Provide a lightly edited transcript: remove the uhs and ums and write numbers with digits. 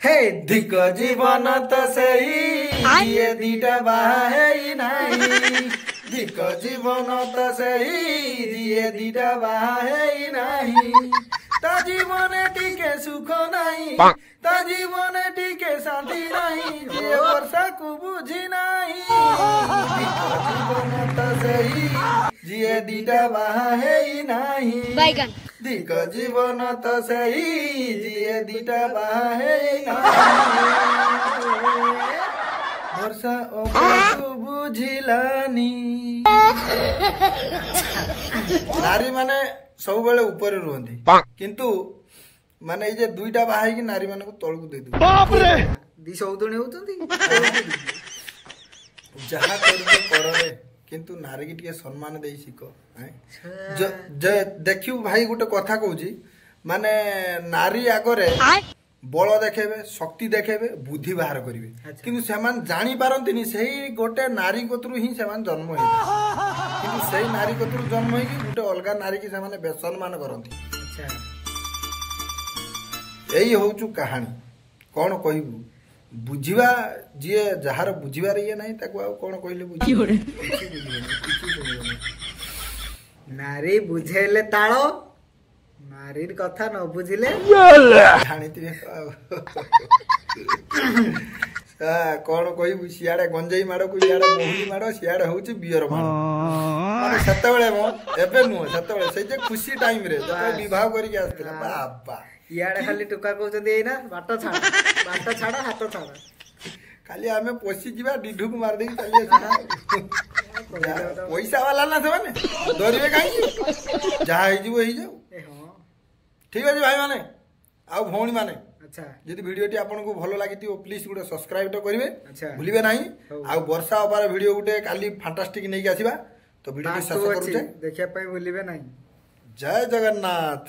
हे धिक जीवन तो सही ये दीटा बाहे नहीं धिक जीवन तो सही ये दीटा बाहे नहीं ता जीवन टिके सुख नहीं ता जीवन टिके शांति नहीं जे वर्षा को बुझी नहीं धिक जीवन तो सही ये दीटा बाहे नहीं बैगन धिक जीवन तो सही जिए दीटा बाहे वर्षा बुझिलानी नारी माने सब बेले ऊपर रुहंती किंतु माने ये दुईटा बाहे की नारी माने को तळकु दे दु बाप रे दी सौदणी होतंती जहा करके करले किंतु नारी की टिके सम्मान दे शिख देखियो भाई गोटे कथा कहूची माने नारी आगरे बल देखेबे शक्ति देखेबे बुद्धि बाहर करिवे किंतु सेमान जानि पारंतिनी सेही गोटे नारी कोतरु ही सेमान जन्म होई किंतु सेही नारी कोतरु जन्म होई कि गोटे अलगा नारी की सेमाने बेसम्मान करंती अच्छा एई होउचु कहानी कोन कहिबु बुझिबा जे जहार बुझिबार ये नहीं ताको आ कोन कहले बुझि नारी बुझेले ताळो नारीर कथा न बुझिले जानितिबे कोन कहिबु सियाडे गंजई माडो को सियाडे मोहली माडो सियाडे होउची बियर माडो माने सत्ते बेले मो एबे नु सत्ते बेले से जे खुशी टाइम रे जब विवाह करी के आस्थिला बाबा इयाडे खाली टुका कहउछन एना बाट छाड़ा हाथ छाड़ा खाली आमे पोसी जीवा डिढुक मार दे चली आसी पैसा वाला ना से माने डरिवे काई जहा होई जीवो होई जाऊ ठीक अछि भाई माने आ भौणी माने अच्छा यदि वीडियो टी आपन को भलो लागिति प्लीज गुडे सब्सक्राइब तो करिवे अच्छा भूलिबे नाही आ वर्षा अपार वीडियो गुडे काली फैंटास्टिक नै के आसीबा तो वीडियो टी शेष करूचे देखिया पई भूलिबे नाही जय जगन्नाथ।